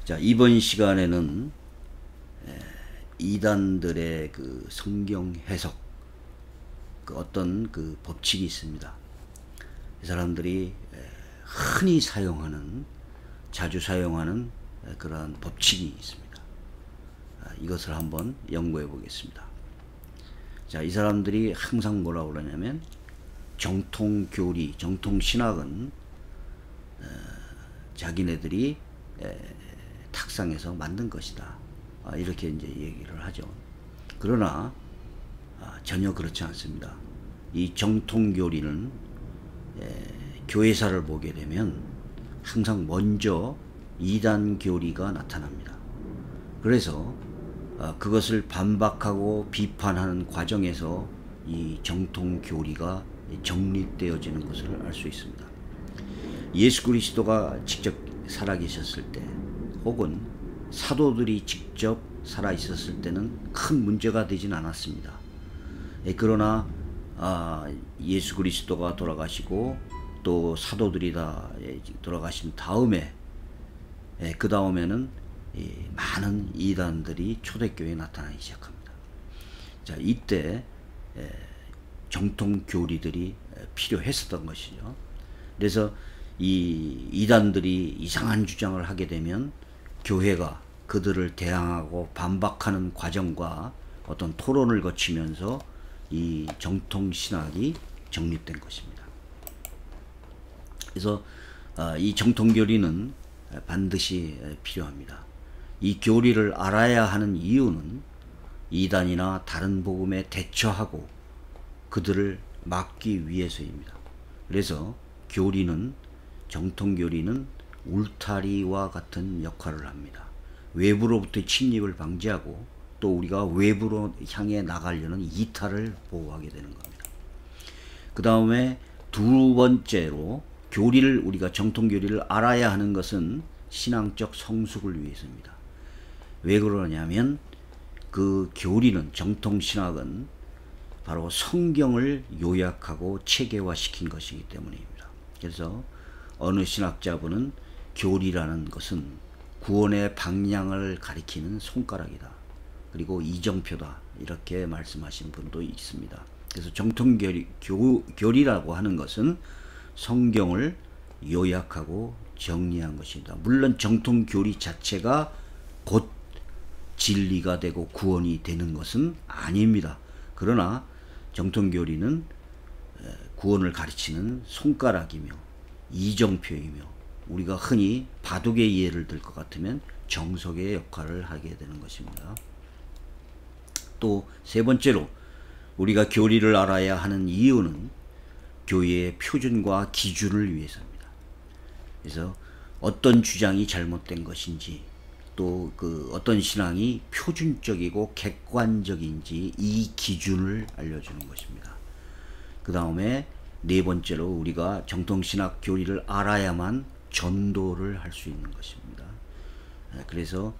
자, 이번 시간에는 이단들의 그 성경 해석, 그 어떤 그 법칙이 있습니다. 이 사람들이 흔히 사용하는, 자주 사용하는 그러한 법칙이 있습니다. 이것을 한번 연구해 보겠습니다. 자, 이 사람들이 항상 뭐라고 그러냐면, 정통교리, 정통신학은 자기네들이 탁상에서 만든 것이다, 이렇게 이제 얘기를 하죠. 그러나 전혀 그렇지 않습니다. 이 정통교리는 교회사를 보게 되면 항상 먼저 이단교리가 나타납니다. 그래서 그것을 반박하고 비판하는 과정에서 이 정통교리가 정립되어지는 것을 알 수 있습니다. 예수 그리스도가 직접 살아계셨을 때, 혹은 사도들이 직접 살아있었을 때는 큰 문제가 되진 않았습니다. 그러나 예수 그리스도가 돌아가시고 또 사도들이 다 돌아가신 다음에, 그 다음에는 많은 이단들이 초대교회에 나타나기 시작합니다. 자, 이때 정통교리들이 필요했었던 것이죠. 그래서 이 이단들이 이상한 주장을 하게 되면 교회가 그들을 대항하고 반박하는 과정과 어떤 토론을 거치면서 이 정통신학이 정립된 것입니다. 그래서 이 정통교리는 반드시 필요합니다. 이 교리를 알아야 하는 이유는 이단이나 다른 복음에 대처하고 그들을 막기 위해서입니다. 그래서 정통교리는 울타리와 같은 역할을 합니다. 외부로부터 침입을 방지하고 또 우리가 외부로 향해 나가려는 이탈을 보호하게 되는 겁니다. 그 다음에 두 번째로, 우리가 정통교리를 알아야 하는 것은 신앙적 성숙을 위해서입니다. 왜 그러냐면 그 교리는, 정통신학은 바로 성경을 요약하고 체계화시킨 것이기 때문입니다. 그래서 어느 신학자분은 교리라는 것은 구원의 방향을 가리키는 손가락이다, 그리고 이정표다, 이렇게 말씀하신 분도 있습니다. 그래서 정통교리라고 하는 것은 성경을 요약하고 정리한 것입니다. 물론 정통교리 자체가 곧 진리가 되고 구원이 되는 것은 아닙니다. 그러나 정통교리는 구원을 가르치는 손가락이며 이정표이며, 우리가 흔히 바둑의 예를 들 것 같으면 정석의 역할을 하게 되는 것입니다. 또 세 번째로, 우리가 교리를 알아야 하는 이유는 교회의 표준과 기준을 위해서입니다. 그래서 어떤 주장이 잘못된 것인지, 또 그 어떤 신앙이 표준적이고 객관적인지, 이 기준을 알려주는 것입니다. 그 다음에 네 번째로, 우리가 정통신학 교리를 알아야만 전도를 할 수 있는 것입니다. 그래서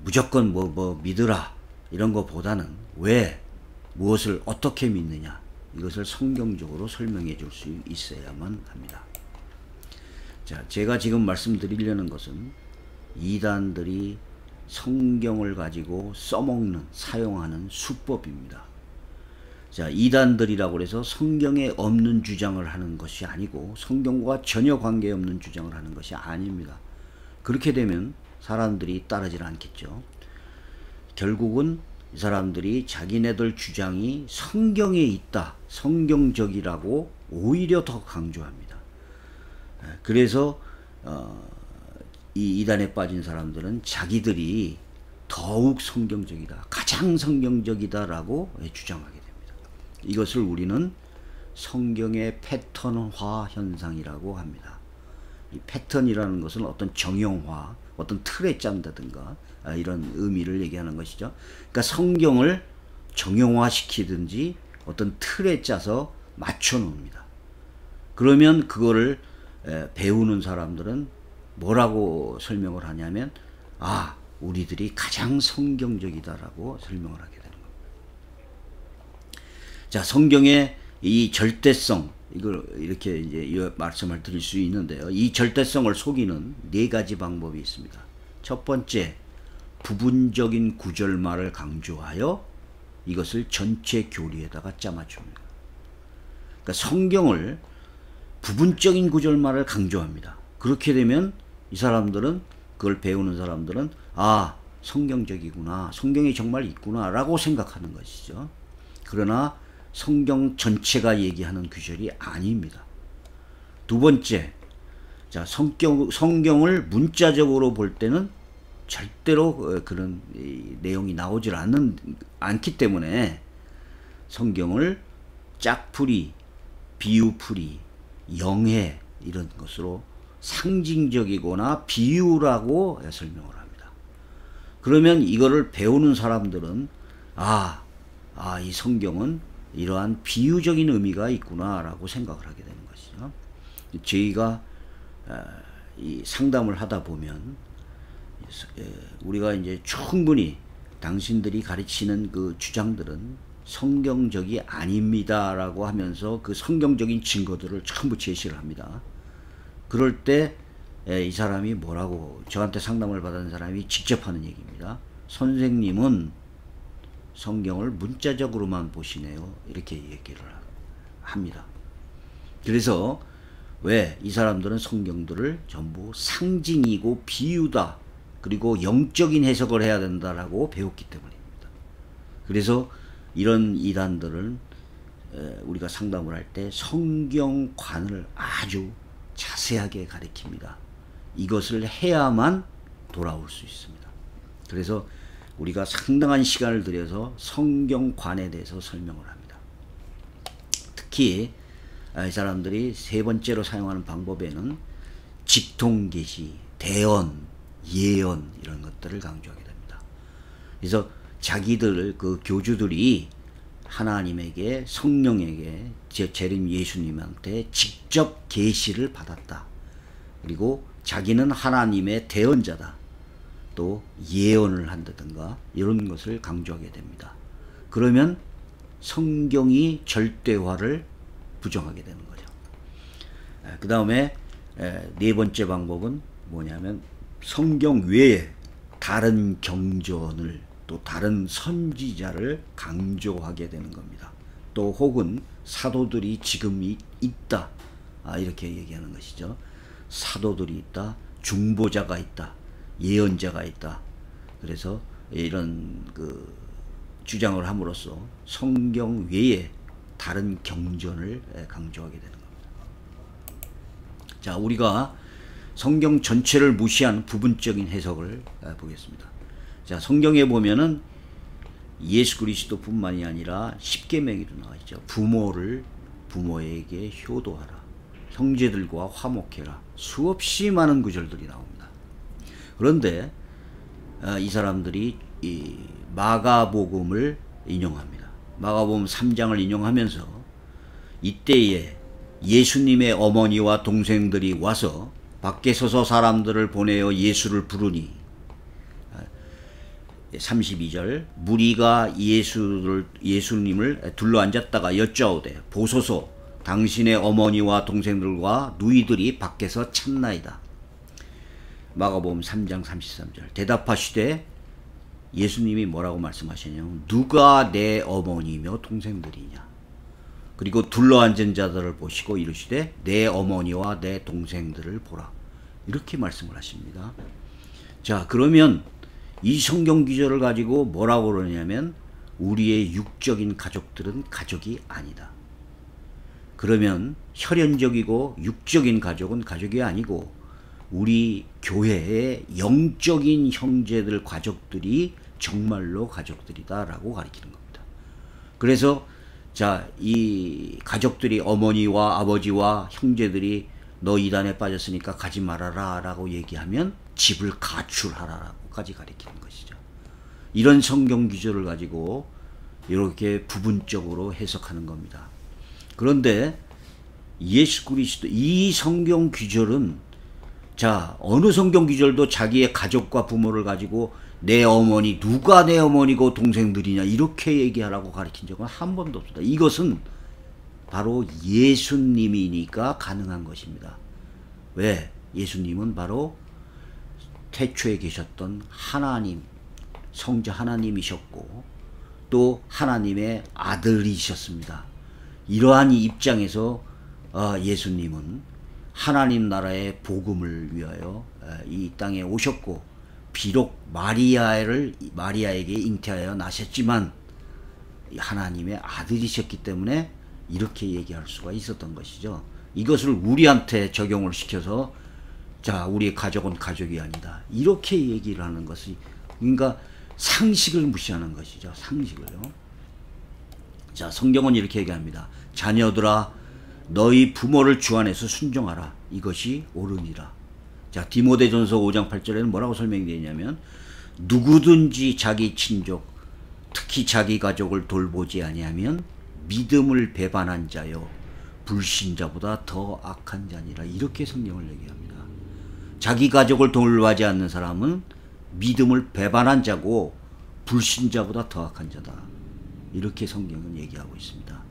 무조건 뭐 믿으라, 이런 것보다는 왜, 무엇을 어떻게 믿느냐, 이것을 성경적으로 설명해 줄 수 있어야만 합니다. 자, 제가 지금 말씀드리려는 것은 이단들이 성경을 가지고 사용하는 수법입니다. 자, 이단들이라고 해서 성경에 없는 주장을 하는 것이 아니고, 성경과 전혀 관계없는 주장을 하는 것이 아닙니다. 그렇게 되면 사람들이 따르질 않겠죠. 결국은 이 사람들이 자기네들 주장이 성경에 있다, 성경적이라고 오히려 더 강조합니다. 그래서 이 이단에 빠진 사람들은 자기들이 더욱 성경적이다, 가장 성경적이다라고 주장하게 됩니다. 이것을 우리는 성경의 패턴화 현상이라고 합니다. 이 패턴이라는 것은 어떤 정형화, 어떤 틀에 짠다든가 이런 의미를 얘기하는 것이죠. 그러니까 성경을 정형화시키든지 어떤 틀에 짜서 맞춰 놓습니다. 그러면 그거를 배우는 사람들은 뭐라고 설명을 하냐면, 우리들이 가장 성경적이다라고 설명을 하게 됩니다. 자, 성경에 이 절대성, 이걸 이렇게 이제 말씀을 드릴 수 있는데요. 이 절대성을 속이는 네 가지 방법이 있습니다. 첫 번째, 부분적인 구절말을 강조하여 이것을 전체 교리에다가 짜맞춥니다. 그러니까 성경을 부분적인 구절말을 강조합니다. 그렇게 되면 이 사람들은, 그걸 배우는 사람들은 아, 성경적이구나, 성경이 정말 있구나 라고 생각하는 것이죠. 그러나 성경 전체가 얘기하는 구절이 아닙니다. 두 번째, 자, 성경을 문자적으로 볼 때는 절대로 그런 내용이 나오질 않기 때문에 성경을 짝풀이, 비유풀이, 영해 이런 것으로 상징적이거나 비유라고 설명을 합니다. 그러면 이거를 배우는 사람들은 이 성경은 이러한 비유적인 의미가 있구나 라고 생각을 하게 되는 것이죠. 저희가 이 상담을 하다 보면 우리가 이제 충분히 당신들이 가르치는 그 주장들은 성경적이 아닙니다 라고 하면서 그 성경적인 증거들을 전부 제시를 합니다. 그럴 때 이 사람이 뭐라고, 저한테 상담을 받은 사람이 직접 하는 얘기입니다. 선생님은 성경을 문자적으로만 보시네요. 이렇게 얘기를 합니다. 그래서 왜 이 사람들은 성경들을 전부 상징이고 비유다, 그리고 영적인 해석을 해야 된다라고 배웠기 때문입니다. 그래서 이런 이단들은 우리가 상담을 할 때 성경관을 아주 자세하게 가르칩니다. 이것을 해야만 돌아올 수 있습니다. 그래서 우리가 상당한 시간을 들여서 성경관에 대해서 설명을 합니다. 특히 이 사람들이 세 번째로 사용하는 방법에는 직통계시, 대언, 예언 이런 것들을 강조하게 됩니다. 그래서 자기들 그 교주들이 하나님에게, 성령에게, 재림 예수님한테 직접 계시를 받았다. 그리고 자기는 하나님의 대언자다. 또 예언을 한다든가 이런 것을 강조하게 됩니다. 그러면 성경이 절대화를 부정하게 되는 거죠. 그 다음에 네 번째 방법은 뭐냐면 성경 외에 다른 경전을, 또 다른 선지자를 강조하게 되는 겁니다. 또 혹은 사도들이 지금 있다, 이렇게 얘기하는 것이죠. 사도들이 있다, 중보자가 있다, 예언자가 있다. 그래서 이런 그 주장을 함으로써 성경 외에 다른 경전을 강조하게 되는 겁니다. 자, 우리가 성경 전체를 무시한 부분적인 해석을 보겠습니다. 자, 성경에 보면은 예수 그리스도뿐만이 아니라 십계명에도 나와 있죠. 부모에게 효도하라, 형제들과 화목해라, 수없이 많은 구절들이 나옵니다. 그런데 이 사람들이 이 마가복음을 인용합니다. 마가복음 3장을 인용하면서 이때에 예수님의 어머니와 동생들이 와서 밖에 서서 사람들을 보내어 예수를 부르니 32절, 무리가 예수님을 둘러앉았다가 여짜오되 보소서, 당신의 어머니와 동생들과 누이들이 밖에서 찾나이다. 마가복음 3장 33절, 대답하시되, 예수님이 뭐라고 말씀하시냐면 누가 내 어머니며 동생들이냐. 그리고 둘러앉은 자들을 보시고 이르시되 내 어머니와 내 동생들을 보라. 이렇게 말씀을 하십니다. 자, 그러면 이 성경 기절을 가지고 뭐라고 그러냐면 우리의 육적인 가족들은 가족이 아니다. 그러면 혈연적이고 육적인 가족은 가족이 아니고 우리 교회의 영적인 형제들, 가족들이 정말로 가족들이다 라고 가르치는 겁니다. 그래서 자, 이 가족들이, 어머니와 아버지와 형제들이 너 이단에 빠졌으니까 가지 말아라 라고 얘기하면 집을 가출하라 라고까지 가르치는 것이죠. 이런 성경 기조를 가지고 이렇게 부분적으로 해석하는 겁니다. 그런데 예수 그리스도 이 성경 기절은, 자, 어느 성경 기절도 자기의 가족과 부모를 가지고 내 어머니, 누가 내 어머니고 동생들이냐 이렇게 얘기하라고 가르친 적은 한 번도 없습니다. 이것은 바로 예수님이니까 가능한 것입니다. 왜? 예수님은 바로 태초에 계셨던 하나님, 성자 하나님이셨고 또 하나님의 아들이셨습니다. 이러한 입장에서 예수님은 하나님 나라의 복음을 위하여 이 땅에 오셨고, 비록 마리아에게 잉태하여 나셨지만 하나님의 아들이셨기 때문에 이렇게 얘기할 수가 있었던 것이죠. 이것을 우리한테 적용을 시켜서 자, 우리의 가족은 가족이 아니다, 이렇게 얘기를 하는 것이, 그러니까 상식을 무시하는 것이죠. 상식을요. 자, 성경은 이렇게 얘기합니다. 자녀들아, 너희 부모를 주 안에서 순종하라. 이것이 옳으니라. 자, 디모데전서 5장 8절에는 뭐라고 설명되어 있냐면, 누구든지 자기 친족, 특히 자기 가족을 돌보지 아니하면 믿음을 배반한 자요 불신자보다 더 악한 자니라. 이렇게 성경을 얘기합니다. 자기 가족을 돌보지 않는 사람은 믿음을 배반한 자고 불신자보다 더 악한 자다. 이렇게 성경은 얘기하고 있습니다.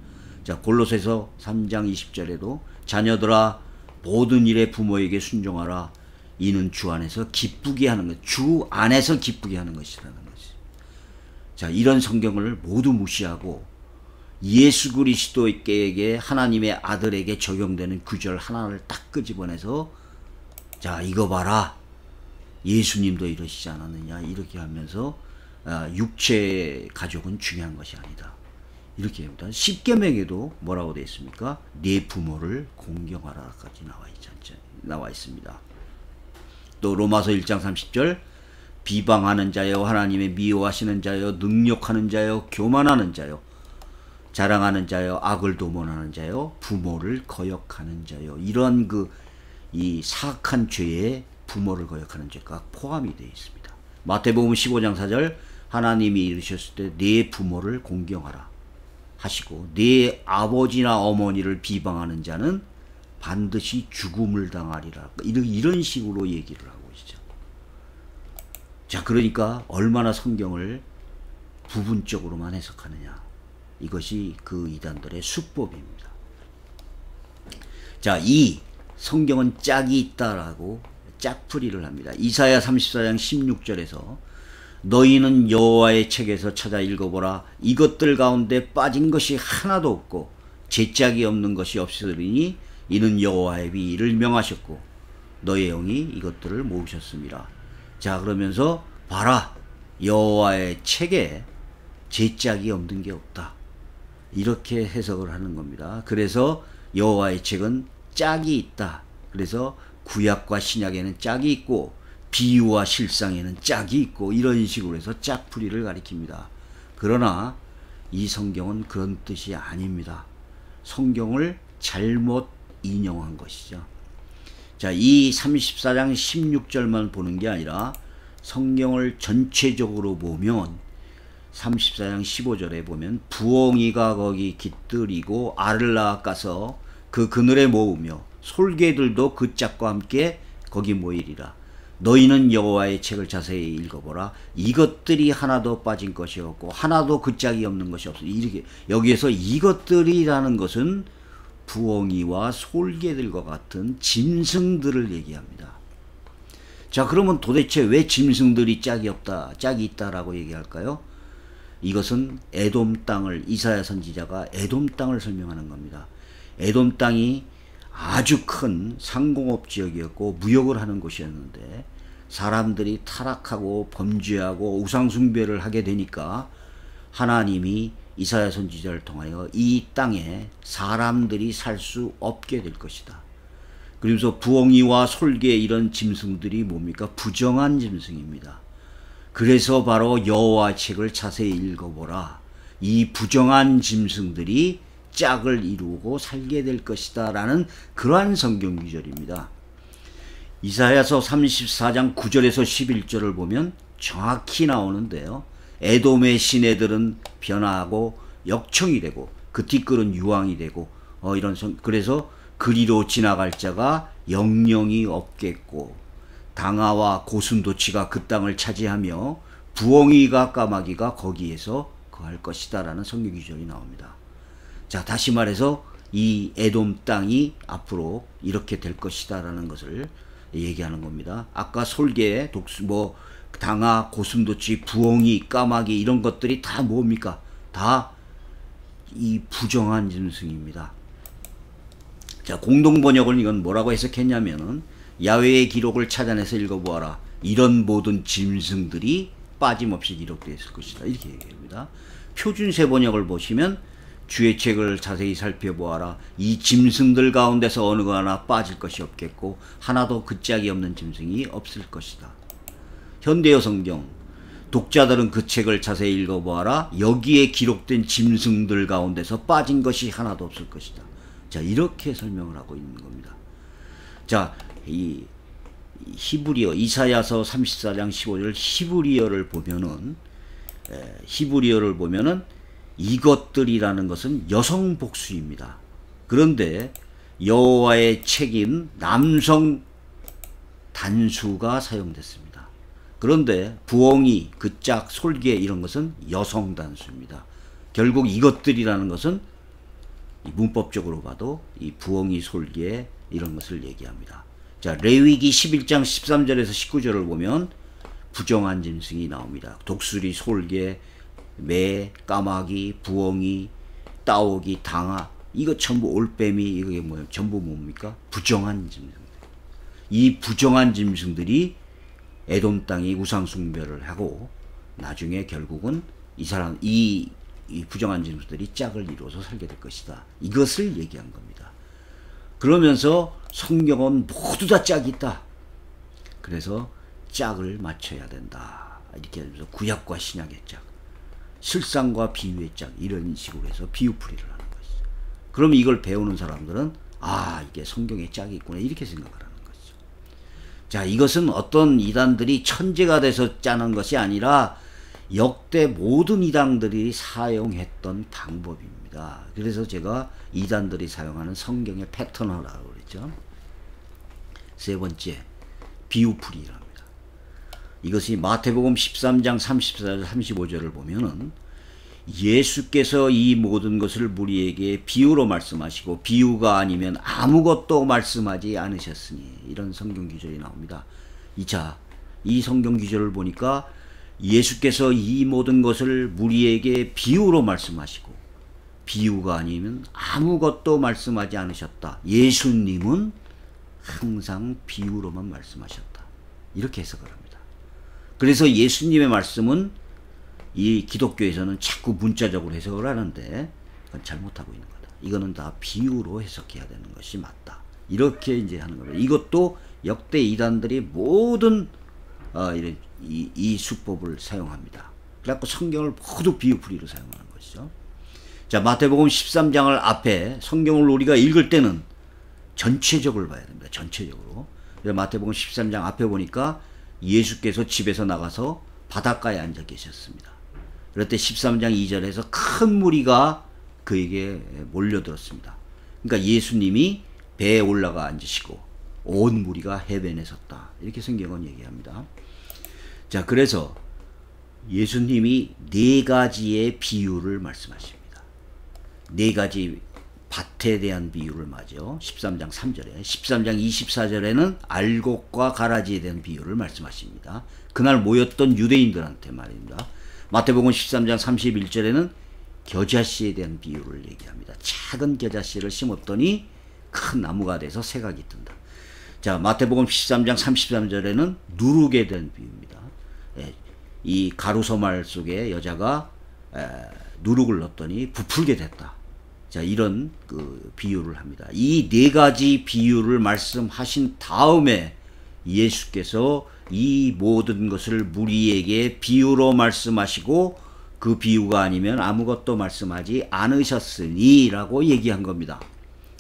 자, 골로새서 3장 20절에도 자녀들아 모든 일에 부모에게 순종하라. 이는 주 안에서 기쁘게 하는 것, 주 안에서 기쁘게 하는 것이라는 것이. 자, 이런 성경을 모두 무시하고 예수 그리스도에게, 하나님의 아들에게 적용되는 구절 하나를 딱 끄집어내서, 자, 이거 봐라, 예수님도 이러시지 않았느냐, 이렇게 하면서 육체 가족은 중요한 것이 아니다, 이렇게 합니다. 십계명에도 뭐라고 되어 있습니까? 네 부모를 공경하라까지 나와 있습니다. 또 로마서 1장 30절, 비방하는 자여, 하나님의 미워하시는 자여, 능욕하는 자여, 교만하는 자여, 자랑하는 자여, 악을 도모하는 자여, 부모를 거역하는 자여. 이런 이 사악한 죄에 부모를 거역하는 죄가 포함이 되어 있습니다. 마태복음 15장 4절, 하나님이 이르셨을 때 네 부모를 공경하라 하시고, 네 아버지나 어머니를 비방하는 자는 반드시 죽음을 당하리라. 이런 식으로 얘기를 하고 있죠. 자, 그러니까 얼마나 성경을 부분적으로만 해석하느냐, 이것이 그 이단들의 수법입니다. 자, 이 성경은 짝이 있다라고 짝풀이를 합니다. 이사야 34장 16절에서 너희는 여호와의 책에서 찾아 읽어보라. 이것들 가운데 빠진 것이 하나도 없고 제짝이 없는 것이 없으리니 이는 여호와의 비를 명하셨고 너의 영이 이것들을 모으셨습니다. 자, 그러면서 봐라, 여호와의 책에 제짝이 없는 게 없다, 이렇게 해석을 하는 겁니다. 그래서 여호와의 책은 짝이 있다. 그래서 구약과 신약에는 짝이 있고 비유와 실상에는 짝이 있고, 이런 식으로 해서 짝풀이를 가리킵니다. 그러나 이 성경은 그런 뜻이 아닙니다. 성경을 잘못 인용한 것이죠. 자, 이 34장 16절만 보는 게 아니라 성경을 전체적으로 보면 34장 15절에 보면 부엉이가 거기 깃들이고 알을 낳아가서 그 그늘에 모으며 솔개들도 그 짝과 함께 거기 모이리라. 너희는 여호와의 책을 자세히 읽어보라. 이것들이 하나도 빠진 것이 없고 하나도 그 짝이 없는 것이 없어. 이렇게 여기에서 이것들이라는 것은 부엉이와 솔개들과 같은 짐승들을 얘기합니다. 자, 그러면 도대체 왜 짐승들이 짝이 없다, 짝이 있다라고 얘기할까요? 이것은 에돔 땅을, 이사야 선지자가 에돔 땅을 설명하는 겁니다. 에돔 땅이 아주 큰 상공업 지역이었고 무역을 하는 곳이었는데, 사람들이 타락하고 범죄하고 우상숭배를 하게 되니까 하나님이 이사야 선지자를 통하여 이 땅에 사람들이 살 수 없게 될 것이다. 그러면서 부엉이와 솔개, 이런 짐승들이 뭡니까? 부정한 짐승입니다. 그래서 바로 여호와 책을 자세히 읽어보라. 이 부정한 짐승들이 짝을 이루고 살게 될 것이다 라는 그러한 성경 구절입니다. 이사야서 34장 9절에서 11절을 보면 정확히 나오는데요. 에돔의 시내들은 변화하고 역청이 되고 그 티끌은 유황이 되고 그래서 그리로 지나갈 자가 영영이 없겠고 당아와 고슴도치가 그 땅을 차지하며 부엉이가 까마귀가 거기에서 거할 것이다 라는 성경 구절이 나옵니다. 자, 다시 말해서 이 에돔 땅이 앞으로 이렇게 될 것이다 라는 것을 얘기하는 겁니다. 아까 솔개, 독수, 당아, 고슴도치, 부엉이, 까마귀 이런 것들이 다 뭡니까? 다 이 부정한 짐승입니다. 자, 공동번역은 이건 뭐라고 해석했냐면은 야훼의 기록을 찾아내서 읽어보아라. 이런 모든 짐승들이 빠짐없이 기록되어 있을 것이다. 이렇게 얘기합니다. 표준세 번역을 보시면 주의 책을 자세히 살펴보아라. 이 짐승들 가운데서 어느 거 하나 빠질 것이 없겠고 하나도 그 짝이 없는 짐승이 없을 것이다. 현대어 성경 독자들은 그 책을 자세히 읽어보아라. 여기에 기록된 짐승들 가운데서 빠진 것이 하나도 없을 것이다. 자, 이렇게 설명을 하고 있는 겁니다. 자, 이 히브리어 이사야서 34장 15절 히브리어를 보면은 이것들이라는 것은 여성 복수입니다. 그런데 여호와의 책인 남성 단수가 사용됐습니다. 그런데 부엉이, 그짝, 솔개 이런 것은 여성 단수입니다. 결국 이것들이라는 것은 문법적으로 봐도 이 부엉이, 솔개 이런 것을 얘기합니다. 자, 레위기 11장 13절에서 19절을 보면 부정한 짐승이 나옵니다. 독수리, 솔개, 매, 까마귀, 부엉이, 따오기, 당아 이거 전부 올빼미 이게 뭐예요? 전부 뭡니까? 부정한 짐승들. 이 부정한 짐승들이 에돔 땅이 우상 숭배를 하고 나중에 결국은 이 부정한 짐승들이 짝을 이루어서 살게 될 것이다. 이것을 얘기한 겁니다. 그러면서 성경은 모두 다 짝이 있다. 그래서 짝을 맞춰야 된다. 이렇게 하면서 구약과 신약의 짝, 실상과 비유의 짝 이런 식으로 해서 비유풀이를 하는 것이죠. 그러면 이걸 배우는 사람들은 아, 이게 성경에 짝이 있구나 이렇게 생각을 하는 것이죠. 자, 이것은 어떤 이단들이 천재가 돼서 짜는 것이 아니라 역대 모든 이단들이 사용했던 방법입니다. 그래서 제가 이단들이 사용하는 성경의 패턴이라고 그랬죠. 세 번째, 비유풀이랍니다. 이것이 마태복음 13장 34절 35절을 보면은 예수께서 이 모든 것을 무리에게 비유로 말씀하시고 비유가 아니면 아무것도 말씀하지 않으셨으니 이런 성경 구절이 나옵니다. 이 성경 구절을 보니까 예수께서 이 모든 것을 무리에게 비유로 말씀하시고 비유가 아니면 아무것도 말씀하지 않으셨다. 예수님은 항상 비유로만 말씀하셨다. 이렇게 해석을 합니다. 그래서 예수님의 말씀은 이 기독교에서는 자꾸 문자적으로 해석을 하는데 그건 잘못하고 있는 거다. 이거는 다 비유로 해석해야 되는 것이 맞다. 이렇게 이제 하는 겁니다. 이것도 역대 이단들이 모든 이 수법을 사용합니다. 그래갖고 성경을 모두 비유풀이로 사용하는 것이죠. 자, 마태복음 13장을 앞에 성경을 우리가 읽을 때는 전체적으로 봐야 됩니다. 전체적으로. 그래서 마태복음 13장 앞에 보니까 예수께서 집에서 나가서 바닷가에 앉아 계셨습니다. 그럴 때 13장 2절에서 큰 무리가 그에게 몰려들었습니다. 그러니까 예수님이 배에 올라가 앉으시고 온 무리가 해변에 섰다. 이렇게 성경은 얘기합니다. 자, 그래서 예수님이 네 가지의 비유를 말씀하십니다. 네 가지 밭에 대한 비유를 맞죠. 13장 3절에 13장 24절에는 알곡과 가라지에 대한 비유를 말씀하십니다. 그날 모였던 유대인들한테 말입니다. 마태복음 13장 31절에는 겨자씨에 대한 비유를 얘기합니다. 작은 겨자씨를 심었더니 큰 나무가 돼서 새각이 뜬다. 자, 마태복음 13장 33절에는 누룩에 대한 비유입니다. 이 가루소말 속에 여자가 누룩을 넣었더니 부풀게 됐다. 자, 이런 그 비유를 합니다. 이 네 가지 비유를 말씀하신 다음에 예수께서 이 모든 것을 무리에게 비유로 말씀하시고 그 비유가 아니면 아무것도 말씀하지 않으셨으니 라고 얘기한 겁니다.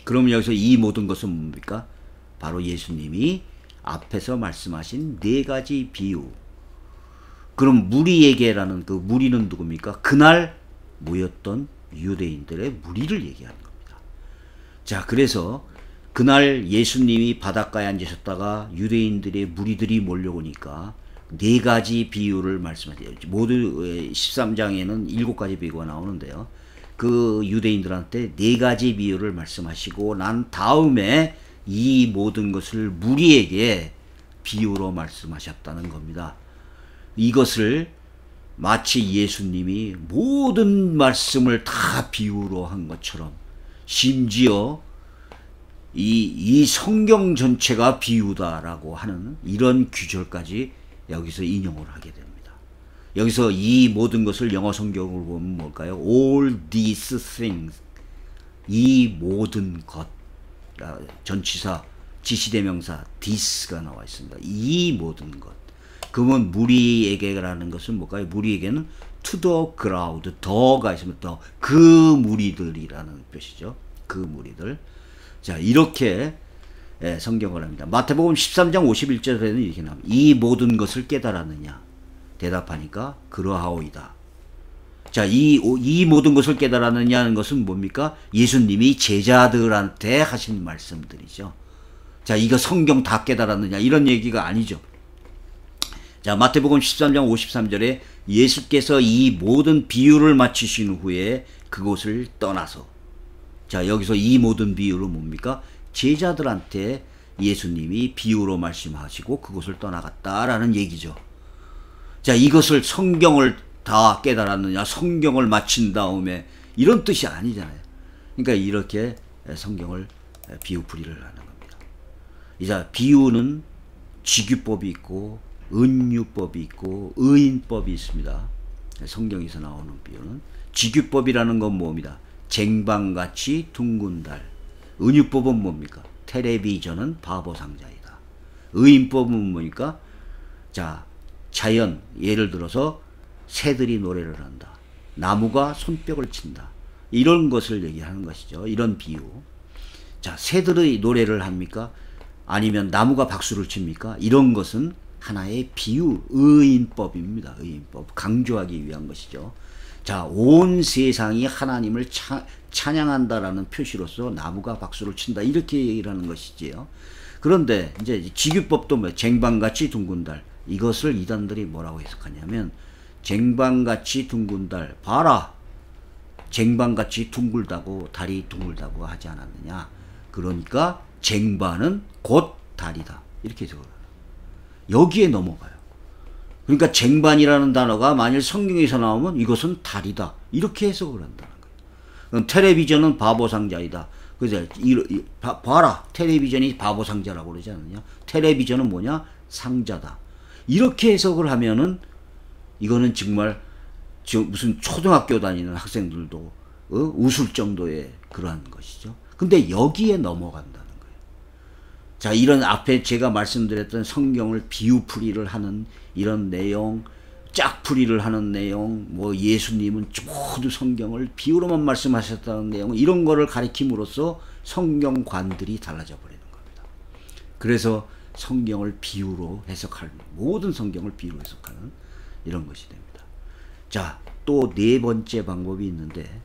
그럼 여기서 이 모든 것은 뭡니까? 바로 예수님이 앞에서 말씀하신 네 가지 비유. 그럼 무리에게라는 그 무리는 누굽니까? 그날 모였던 유대인들의 무리를 얘기하는 겁니다. 자, 그래서 그날 예수님이 바닷가에 앉으셨다가 유대인들의 무리들이 몰려오니까 네 가지 비유를 말씀하세요. 모두 13장에는 7가지 비유가 나오는데요. 그 유대인들한테 4가지 비유를 말씀하시고 난 다음에 이 모든 것을 무리에게 비유로 말씀하셨다는 겁니다. 이것을 마치 예수님이 모든 말씀을 다 비유로 한 것처럼, 심지어 이 성경 전체가 비유다라고 하는 이런 규절까지 여기서 인용을 하게 됩니다. 여기서 이 모든 것을 영어 성경으로 보면 뭘까요? All these things. 이 모든 것. 전치사, 지시대명사 this가 나와 있습니다. 이 모든 것. 그러면 무리에게라는 것은 뭘까요? 무리에게는 to the crowd, 더가 있으면 더, 그 무리들이라는 뜻이죠. 그 무리들. 자, 이렇게 성경을 합니다. 마태복음 13장 51절에는 이렇게 나옵니다. 이 모든 것을 깨달았느냐? 대답하니까 그러하오이다. 자, 이 모든 것을 깨달았느냐는 것은 뭡니까? 예수님이 제자들한테 하신 말씀들이죠. 자, 이거 성경 다 깨달았느냐? 이런 얘기가 아니죠. 자, 마태복음 13장 53절에 예수께서 이 모든 비유를 마치신 후에 그곳을 떠나서, 자, 여기서 이 모든 비유는 뭡니까? 제자들한테 예수님이 비유로 말씀하시고 그곳을 떠나갔다라는 얘기죠. 자, 이것을 성경을 다 깨달았느냐, 성경을 마친 다음에, 이런 뜻이 아니잖아요. 그러니까 이렇게 성경을 비유풀이를 하는 겁니다. 이제 비유는 직유법이 있고 은유법이 있고 의인법이 있습니다. 성경에서 나오는 비유는. 직유법이라는 건 뭡니다? 쟁반같이 둥근 달. 은유법은 뭡니까? 텔레비전은 바보상자이다. 의인법은 뭡니까? 자, 자연, 예를 들어서 새들이 노래를 한다. 나무가 손뼉을 친다. 이런 것을 얘기하는 것이죠. 이런 비유. 자, 새들의 노래를 합니까? 아니면 나무가 박수를 칩니까? 이런 것은 하나의 비유, 의인법입니다. 의인법. 강조하기 위한 것이죠. 자, 온 세상이 하나님을 찬양한다라는 표시로서 나무가 박수를 친다. 이렇게 얘기를 하는 것이지요. 그런데 이제 직유법도 뭐 쟁반같이 둥근 달. 이것을 이단들이 뭐라고 해석하냐면, 쟁반같이 둥근 달, 봐라, 쟁반같이 둥글다고, 달이 둥글다고 하지 않았느냐. 그러니까 쟁반은 곧 달이다. 이렇게 해석을 해요. 여기에 넘어가요. 그러니까 쟁반이라는 단어가 만일 성경에서 나오면 이것은 달이다. 이렇게 해석을 한다는 거예요. 그럼 텔레비전은 바보상자이다. 그래서 봐라, 텔레비전이 바보상자라고 그러지 않느냐. 텔레비전은 뭐냐? 상자다. 이렇게 해석을 하면은 이거는 정말 무슨 초등학교 다니는 학생들도 웃을 정도의 그러한 것이죠. 근데 여기에 넘어간다는 거예요. 자, 이런 앞에 제가 말씀드렸던 성경을 비유풀이를 하는 이런 내용, 짝풀이를 하는 내용, 뭐 예수님은 모두 성경을 비유로만 말씀하셨다는 내용, 이런 거를 가리킴으로써 성경관들이 달라져 버리는 겁니다. 그래서 성경을 비유로 해석하는, 모든 성경을 비유로 해석하는 이런 것이 됩니다. 자, 또 4번째 방법이 있는데,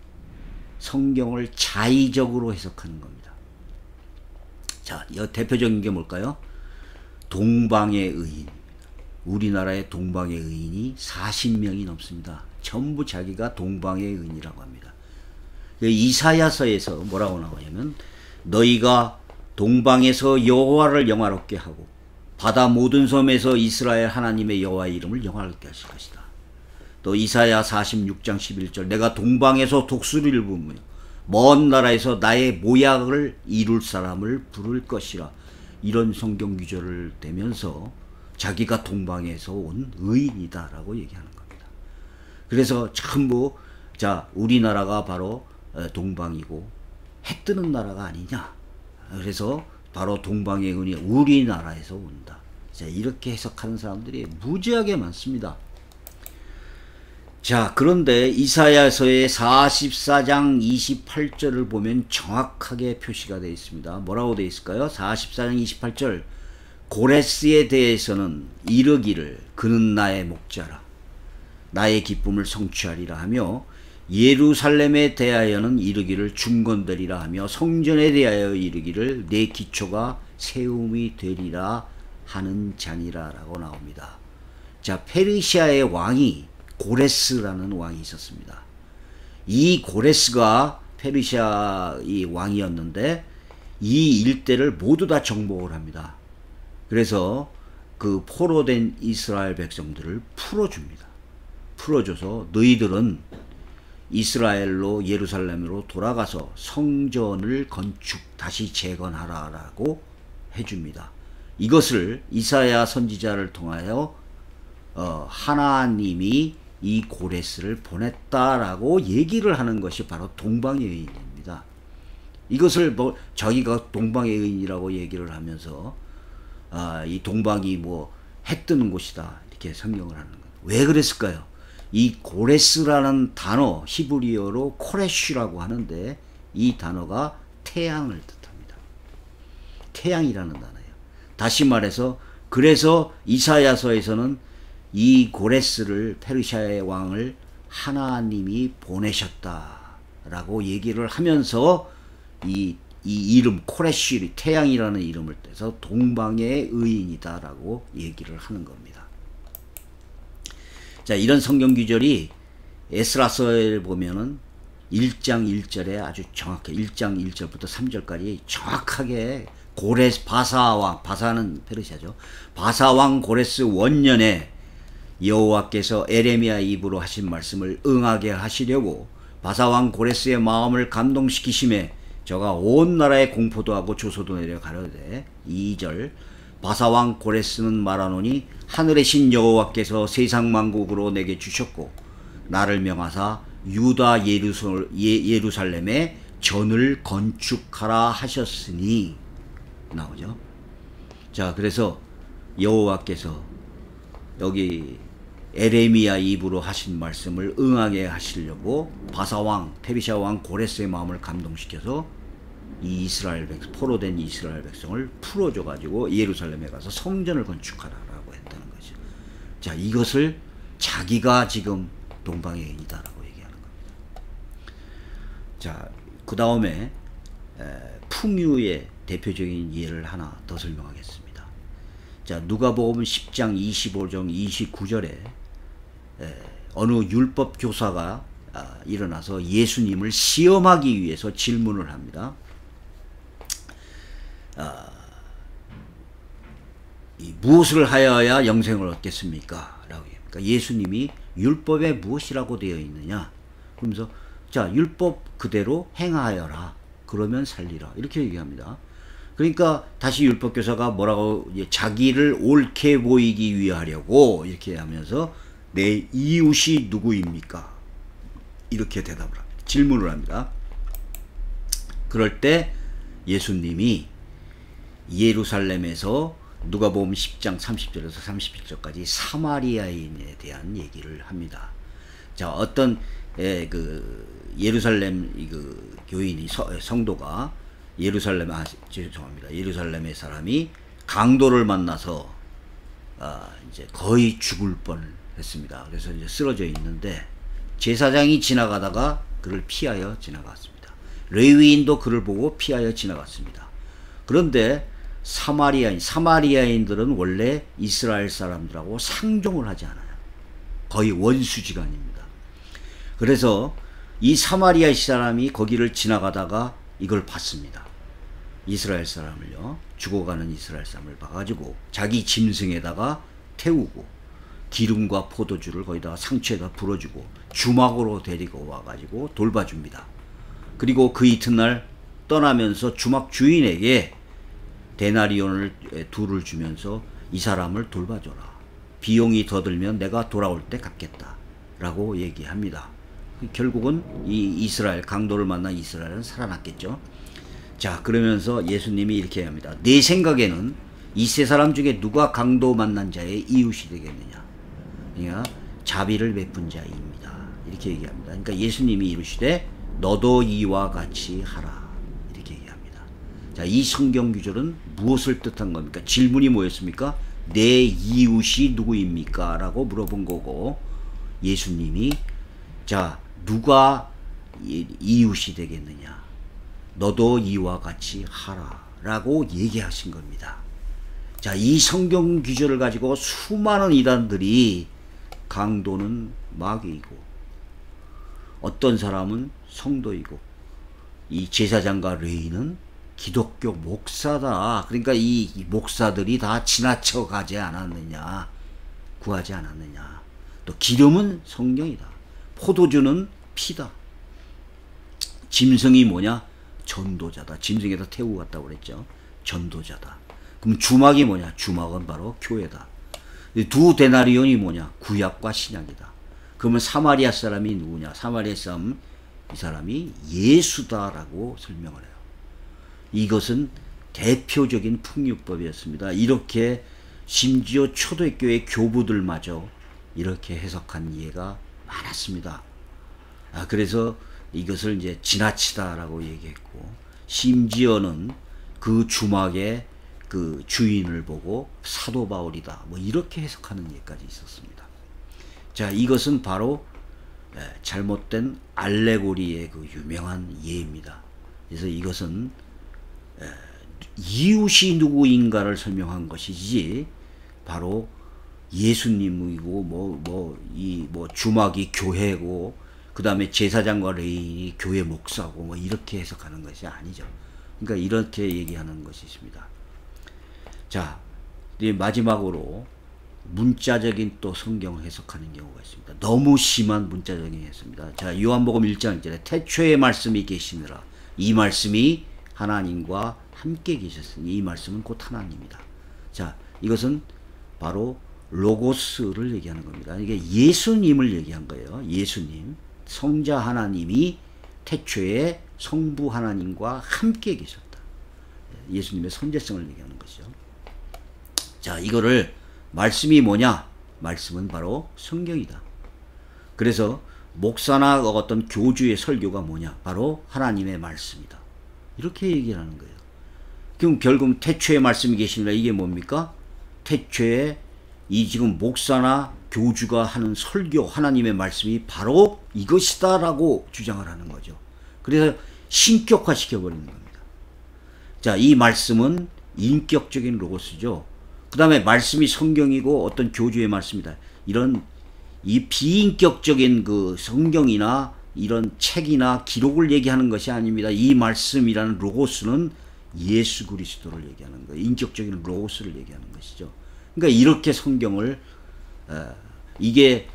성경을 자의적으로 해석하는 겁니다. 자, 대표적인 게 뭘까요? 동방의 의인입니다. 우리나라의 동방의 의인이 40명이 넘습니다. 전부 자기가 동방의 의인이라고 합니다. 이사야서에서 뭐라고 나오냐면, 너희가 동방에서 여호와를 영화롭게 하고 바다 모든 섬에서 이스라엘 하나님의 여호와의 이름을 영화롭게 하실 것이다. 또 이사야 46장 11절, 내가 동방에서 독수리를 부르며 먼 나라에서 나의 모약을 이룰 사람을 부를 것이라. 이런 성경 규절을 대면서 자기가 동방에서 온 의인이다 라고 얘기하는 겁니다. 그래서 전부, 자, 우리나라가 바로 동방이고 해 뜨는 나라가 아니냐. 그래서 바로 동방의 은이 우리나라에서 온다. 자, 이렇게 해석하는 사람들이 무지하게 많습니다. 자, 그런데 이사야서의 44장 28절을 보면 정확하게 표시가 되어 있습니다. 뭐라고 되어 있을까요? 44장 28절, 고레스에 대해서는 이르기를 그는 나의 목자라, 나의 기쁨을 성취하리라 하며, 예루살렘에 대하여는 이르기를 중건되리라 하며, 성전에 대하여 이르기를 내 기초가 세움이 되리라 하는 자니라 라고 나옵니다. 자, 페르시아의 왕이 고레스라는 왕이 있었습니다. 이 고레스가 페르시아의 왕이었는데 이 일대를 모두 다 정복을 합니다. 그래서 그 포로된 이스라엘 백성들을 풀어줍니다. 풀어줘서 너희들은 이스라엘로 예루살렘으로 돌아가서 성전을 다시 재건하라라고 해줍니다. 이것을 이사야 선지자를 통하여 하나님이 이 고레스를 보냈다라고 얘기를 하는 것이 바로 동방의 의인입니다. 이것을 뭐 자기가 동방의 의인이라고 얘기를 하면서 이 동방이 뭐 해 뜨는 곳이다 이렇게 설명을 하는 거예요. 왜 그랬을까요? 이 고레스라는 단어 히브리어로 코레쉬라고 하는데 이 단어가 태양을 뜻합니다. 태양이라는 단어예요. 다시 말해서 그래서 이사야서에서는 이 고레스를 페르시아의 왕을 하나님이 보내셨다라고 얘기를 하면서 이 이름 코레쉬 태양이라는 이름을 떼서 동방의 의인이다라고 얘기를 하는 겁니다. 자, 이런 성경 구절이 에스라서에 보면은 1장 1절에 아주 정확해 1장 1절부터 3절까지 정확하게 고레스 바사왕, 바사는 페르시아죠. 바사왕 고레스 원년에 여호와께서 에레미야 입으로 하신 말씀을 응하게 하시려고 바사왕 고레스의 마음을 감동시키심에 저가 온 나라에 공포도 하고 조소도 내려 가려되 2절 바사왕 고레스는 말하노니 하늘의 신 여호와께서 세상 만국으로 내게 주셨고 나를 명하사 유다 예루살렘에 전을 건축하라 하셨으니 나오죠. 자, 그래서 여호와께서 여기 에레미야 입으로 하신 말씀을 응하게 하시려고 바사왕 페르시아 왕 고레스의 마음을 감동시켜서 이 이스라엘 백성, 포로된 이스라엘 백성을 풀어줘 가지고 예루살렘에 가서 성전을 건축하라라고 했다는 거죠. 자, 이것을 자기가 지금 동방의 의인이다라고 얘기하는 겁니다. 자, 그 다음에 풍유의 대표적인 예를 하나 더 설명하겠습니다. 자, 누가복음 10장 25절 29절에 어느 율법 교사가 일어나서 예수님을 시험하기 위해서 질문을 합니다. 무엇을 하여야 영생을 얻겠습니까? 라고 그러니까 예수님이 율법에 무엇이라고 되어 있느냐? 그러면서 자, 율법 그대로 행하여라. 그러면 살리라. 이렇게 얘기합니다. 그러니까 다시 율법 교사가 뭐라고 자기를 옳게 보이기 위하려고 이렇게 하면서 내 이웃이 누구입니까? 이렇게 대답을 합니다. 질문을 합니다. 그럴 때 예수님이 예루살렘에서 누가복음 10장 30절에서 31절까지 사마리아인에 대한 얘기를 합니다. 자, 어떤 예루살렘 교인이 성도가 예루살렘의 사람이 강도를 만나서 이제 거의 죽을 뻔했습니다. 그래서 이제 쓰러져 있는데 제사장이 지나가다가 그를 피하여 지나갔습니다. 레위인도 그를 보고 피하여 지나갔습니다. 그런데 사마리아인들은 원래 이스라엘 사람들하고 상종을 하지 않아요. 거의 원수지간입니다. 그래서 이 사마리아 사람이 거기를 지나가다가 이걸 봤습니다. 이스라엘 사람을요, 죽어가는 이스라엘 사람을 봐가지고 자기 짐승에다가 태우고 기름과 포도주를 거기다가 상추에다 불어주고 주막으로 데리고 와가지고 돌봐줍니다. 그리고 그 이튿날 떠나면서 주막 주인에게 데나리온을 2를 주면서 이 사람을 돌봐줘라. 비용이 더 들면 내가 돌아올 때 갚겠다. 라고 얘기합니다. 결국은 이 이스라엘, 강도를 만난 이스라엘은 살아났겠죠. 자, 그러면서 예수님이 이렇게 합니다. 내 생각에는 이 세 사람 중에 누가 강도 만난 자의 이웃이 되겠느냐. 그러니까 자비를 베푼 자입니다. 이렇게 얘기합니다. 그러니까 예수님이 이르시되 너도 이와 같이 하라. 이렇게 얘기합니다. 자, 이 성경 구절은 무엇을 뜻한 겁니까? 질문이 뭐였습니까? 내 이웃이 누구입니까? 라고 물어본 거고 예수님이 자, 누가 이웃이 되겠느냐? 너도 이와 같이 하라 라고 얘기하신 겁니다. 자, 이 성경 구절을 가지고 수많은 이단들이 강도는 마귀이고 어떤 사람은 성도이고 이 제사장과 레위는 기독교 목사다. 그러니까 이 목사들이 다 지나쳐 가지 않았느냐, 구하지 않았느냐. 또 기름은 성령이다. 포도주는 피다. 짐승이 뭐냐? 전도자다. 짐승에다 태우고 갔다고 그랬죠. 전도자다. 그럼 주막이 뭐냐? 주막은 바로 교회다. 두 데나리온이 뭐냐? 구약과 신약이다. 그러면 사마리아 사람이 누구냐? 사마리아 사람, 이 사람이 예수다라고 설명을 해요. 이것은 대표적인 풍류법이었습니다. 이렇게 심지어 초대교회 교부들마저 이렇게 해석한 예가 많았습니다. 그래서 이것을 이제 지나치다라고 얘기했고, 심지어는 그 주막의 그 주인을 보고 사도 바울이다, 뭐 이렇게 해석하는 예까지 있었습니다. 자, 이것은 바로 잘못된 알레고리의 그 유명한 예입니다. 그래서 이것은 이웃이 누구인가를 설명한 것이지 바로 예수님이고 주막이 교회고 그 다음에 제사장과 레위인이 교회 목사고 뭐 이렇게 해석하는 것이 아니죠. 그러니까 이렇게 얘기하는 것이 있습니다. 자, 이제 마지막으로 문자적인 또 성경을 해석하는 경우가 있습니다. 너무 심한 문자적인 해석입니다. 자, 요한복음 1장 1절에 태초에 말씀이 계시니라. 이 말씀이 하나님과 함께 계셨으니 이 말씀은 곧 하나님이다. 자, 이것은 바로 로고스를 얘기하는 겁니다. 이게 예수님을 얘기한 거예요. 예수님, 성자 하나님이 태초에 성부 하나님과 함께 계셨다. 예수님의 선재성을 얘기하는 것이죠. 자, 이거를 말씀이 뭐냐? 말씀은 바로 성경이다. 그래서 목사나 어떤 교주의 설교가 뭐냐? 바로 하나님의 말씀이다. 이렇게 얘기를 하는 거예요. 그럼 결국 태초에 말씀이 계시니라. 이게 뭡니까? 태초에 이 지금 목사나 교주가 하는 설교, 하나님의 말씀이 바로 이것이다 라고 주장을 하는 거죠. 그래서 신격화 시켜버리는 겁니다. 자, 이 말씀은 인격적인 로고스죠. 그 다음에 말씀이 성경이고 어떤 교주의 말씀이다. 이런 이 비인격적인 그 성경이나 이런 책이나 기록을 얘기하는 것이 아닙니다. 이 말씀이라는 로고스는 예수 그리스도를 얘기하는 거예요. 인격적인 로고스를 얘기하는 것이죠. 그러니까 이렇게 성경을 이게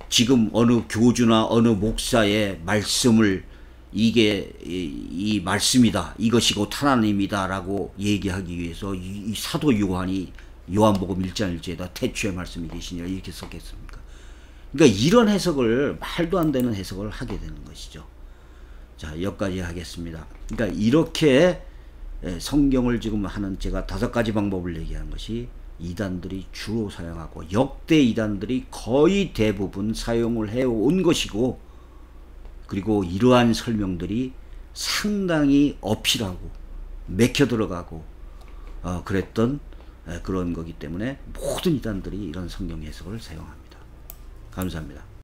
지금 어느 교주나 어느 목사의 말씀을 이게 이 말씀이다, 이것이 곧 하나님이다 라고 얘기하기 위해서 이 사도 요한이 요한복음 1장 1절에다 태초에 말씀이 계시니라 이렇게 썼겠습니까? 그러니까 이런 해석을, 말도 안 되는 해석을 하게 되는 것이죠. 자, 여기까지 하겠습니다. 그러니까 이렇게 성경을 지금 하는 제가 5가지 방법을 얘기한 것이 이단들이 주로 사용하고 역대 이단들이 거의 대부분 사용을 해온 것이고, 그리고 이러한 설명들이 상당히 어필하고 맥혀 들어가고 그랬던 그런 거기 때문에 모든 이단들이 이런 성경 해석을 사용합니다. 감사합니다.